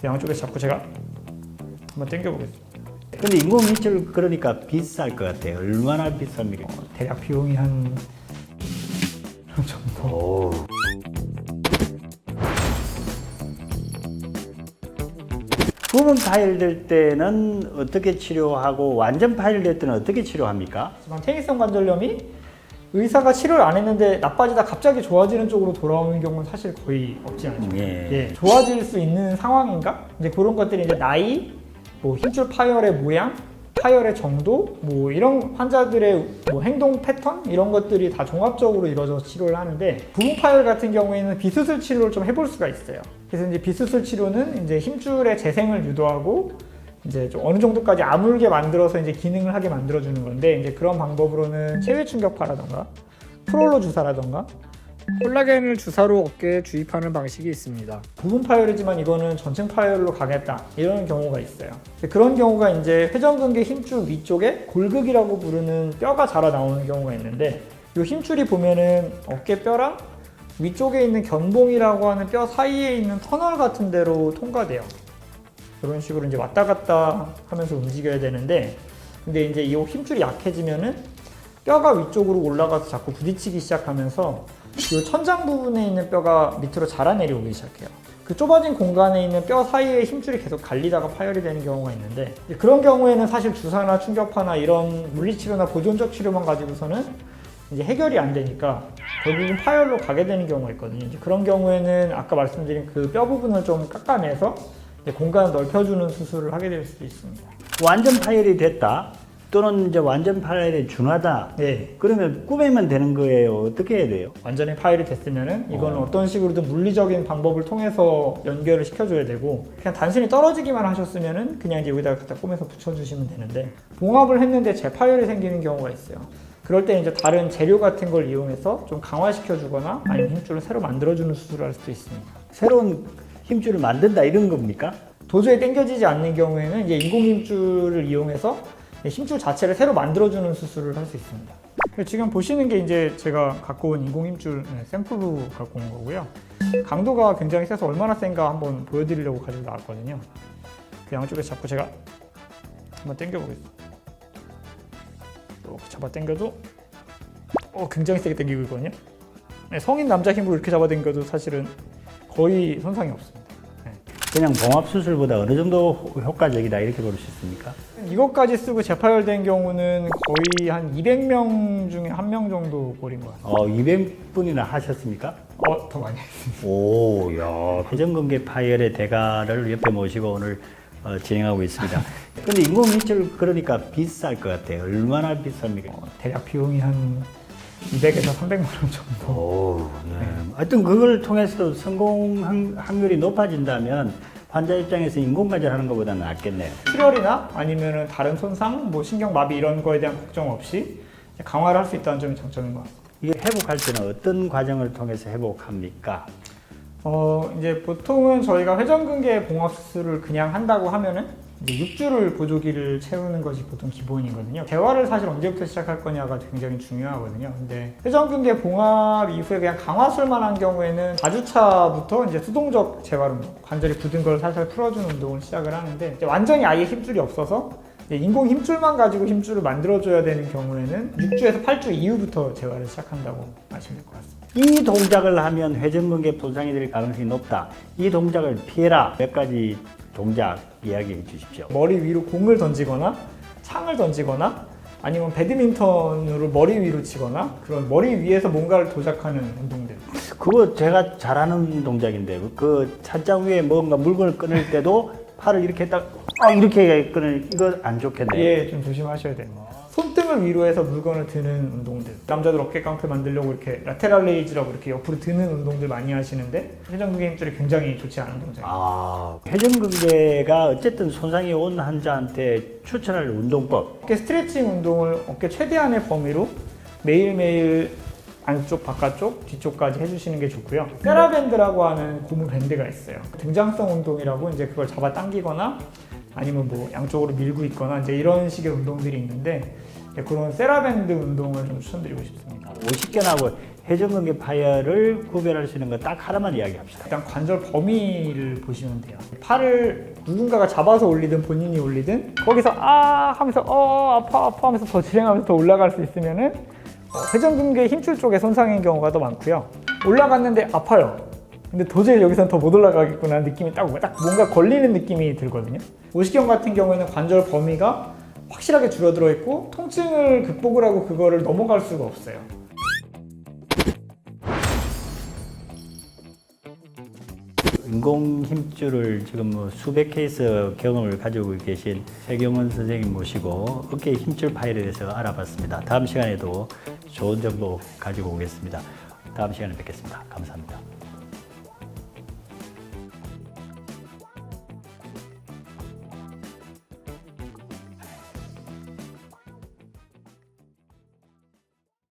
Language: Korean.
양쪽에서 잡고 제가 한번 당겨보겠습니다. 근데 인공 힘줄 그러니까 비쌀 것 같아요. 얼마나 비쌉니까? 대략 비용이 한 정도. 오. 부분 파열될 때는 어떻게 치료하고 완전 파열될 때는 어떻게 치료합니까? 하지만 퇴행성 관절염이 의사가 치료를 안 했는데 나빠지다 갑자기 좋아지는 쪽으로 돌아오는 경우는 사실 거의 없지 않죠. 예. 좋아질 수 있는 상황인가? 이제 그런 것들이 이제 나이, 뭐 힘줄 파열의 모양, 파열의 정도, 뭐 이런 환자들의 뭐 행동 패턴 이런 것들이 다 종합적으로 이루어져서 치료를 하는데 부분 파열 같은 경우에는 비수술 치료를 좀 해볼 수가 있어요. 그래서 이제 비수술 치료는 이제 힘줄의 재생을 유도하고 이제 좀 어느 정도까지 아물게 만들어서 이제 기능을 하게 만들어주는 건데 이제 그런 방법으로는 체외 충격파라던가 프롤로 주사라던가 콜라겐을 주사로 어깨에 주입하는 방식이 있습니다. 부분 파열이지만 이거는 전층 파열로 가겠다 이런 경우가 있어요. 그런 경우가 이제 회전근개 힘줄 위쪽에 골극이라고 부르는 뼈가 자라 나오는 경우가 있는데 이 힘줄이 보면은 어깨뼈랑 위쪽에 있는 견봉이라고 하는 뼈 사이에 있는 터널 같은 데로 통과돼요. 이런 식으로 이제 왔다 갔다 하면서 움직여야 되는데 근데 이제 이 힘줄이 약해지면은 뼈가 위쪽으로 올라가서 자꾸 부딪히기 시작하면서 이 천장 부분에 있는 뼈가 밑으로 자라내려오기 시작해요. 그 좁아진 공간에 있는 뼈 사이에 힘줄이 계속 갈리다가 파열이 되는 경우가 있는데 그런 경우에는 사실 주사나 충격파나 이런 물리치료나 보존적 치료만 가지고서는 이제 해결이 안 되니까 결국은 파열로 가게 되는 경우가 있거든요. 이제 그런 경우에는 아까 말씀드린 그 뼈 부분을 좀 깎아내서 이제 공간을 넓혀주는 수술을 하게 될 수도 있습니다. 완전 파열이 됐다 또는 이제 완전 파열에 준하다. 네. 그러면 꾸매면 되는 거예요. 어떻게 해야 돼요? 완전히 파열이 됐으면은 이거는 어떤 식으로든 물리적인 방법을 통해서 연결을 시켜줘야 되고 그냥 단순히 떨어지기만 하셨으면은 그냥 이제 여기다가 갖다 꼬매서 붙여주시면 되는데 봉합을 했는데 재파열이 생기는 경우가 있어요. 그럴 때 이제 다른 재료 같은 걸 이용해서 좀 강화시켜주거나 아니면 힘줄을 새로 만들어주는 수술을 할 수도 있습니다. 새로운 힘줄을 만든다 이런 겁니까? 도저히 당겨지지 않는 경우에는 이제 인공 힘줄을 이용해서 힘줄 자체를 새로 만들어주는 수술을 할 수 있습니다. 지금 보시는 게 이제 제가 갖고 온 인공 힘줄 샘플로 갖고 온 거고요. 강도가 굉장히 세서 얼마나 센가 한번 보여드리려고 가지고 나왔거든요. 그 양쪽에서 잡고 제가 한번 당겨보겠습니다. 이렇게 잡아 당겨도 굉장히 세게 당기고 있거든요. 성인 남자 힘으로 이렇게 잡아 당겨도 사실은 거의 손상이 없습니다. 그냥 봉합 수술보다 어느 정도 효과적이다 이렇게 볼 수 있습니까? 이것까지 쓰고 재파열된 경우는 거의 한 200명 중에 1명 정도 꼴인 것 같아요. 200분이나 하셨습니까? 더 많이 했습니다. 오, 야, 회전근개 파열의 대가를 옆에 모시고 오늘 진행하고 있습니다. 근데 인공 힘줄 그러니까 비쌀 것 같아요. 얼마나 비쌉니까? 대략 비용이 한 200에서 300만 원 정도. 오, 네. 하여튼 그걸 통해서 성공 확률이 높아진다면 환자 입장에서 인공관절 하는 것보다는 낫겠네요. 출혈이나 아니면 다른 손상, 뭐 신경마비 이런 거에 대한 걱정 없이 강화를 할 수 있다는 점이 장점인 것 같습니다. 이게 회복할 때는 어떤 과정을 통해서 회복합니까? 이제 보통은 저희가 회전근개 봉합 수술을 그냥 한다고 하면은 이제 6주를 보조기를 채우는 것이 보통 기본이거든요. 재활을 사실 언제부터 시작할 거냐가 굉장히 중요하거든요. 근데 회전근개 봉합 이후에 그냥 강화술만 한 경우에는 4주차부터 이제 수동적 재활 운동, 관절이 굳은 걸 살살 풀어주는 운동을 시작을 하는데 이제 완전히 아예 힘줄이 없어서 인공 힘줄만 가지고 힘줄을 만들어줘야 되는 경우에는 6주에서 8주 이후부터 재활을 시작한다고 하시면 될 것 같습니다. 이 동작을 하면 회전근개 손상이 될 가능성이 높다. 이 동작을 피해라. 몇 가지 동작 이야기해 주십시오. 머리 위로 공을 던지거나 창을 던지거나 아니면 배드민턴으로 머리 위로 치거나 그런 머리 위에서 뭔가를 도작하는 운동들. 그거 제가 잘하는 동작인데 그 찬장 위에 뭔가 물건을 꺼낼 때도 팔을 이렇게 딱 이렇게 꺼내 이거 안 좋겠네요. 예, 좀 조심하셔야 돼요. 손등을 위로 해서 물건을 드는 운동들. 남자들 어깨 깡패 만들려고 이렇게 라테랄 레이즈라고 이렇게 옆으로 드는 운동들 많이 하시는데 회전근개 힘줄이 굉장히 좋지 않은 동작입니다. 회전근개가 어쨌든 손상이 온 환자한테 추천할 운동법. 어깨 스트레칭 운동을 어깨 최대한의 범위로 매일매일 안쪽, 바깥쪽, 뒤쪽까지 해주시는 게 좋고요. 세라밴드라고 하는 고무 밴드가 있어요. 등장성 운동이라고 이제 그걸 잡아 당기거나 아니면 뭐 양쪽으로 밀고 있거나 이제 이런 식의 운동들이 있는데 그런 세라밴드 운동을 좀 추천드리고 싶습니다. 오십견하고 회전근개 파열을 구별할 수 있는 거 딱 하나만 이야기합시다. 일단 관절 범위를 보시면 돼요. 팔을 누군가가 잡아서 올리든 본인이 올리든 거기서 아 하면서 아파 하면서 더 진행하면서 더 올라갈 수 있으면은 회전근개 힘줄 쪽에 손상인 경우가 더 많고요. 올라갔는데 아파요. 근데 도저히 여기서는 더 못 올라가겠구나 느낌이 딱 뭔가 걸리는 느낌이 들거든요. 오시경 같은 경우에는 관절 범위가 확실하게 줄어들어 있고 통증을 극복을 하고 그거를 넘어갈 수가 없어요. 인공 힘줄을 지금 뭐 수백 케이스 경험을 가지고 계신 최경원 선생님 모시고 어깨 힘줄 파열에 대해서 알아봤습니다. 다음 시간에도 좋은 정보 가지고 오겠습니다. 다음 시간에 뵙겠습니다. 감사합니다.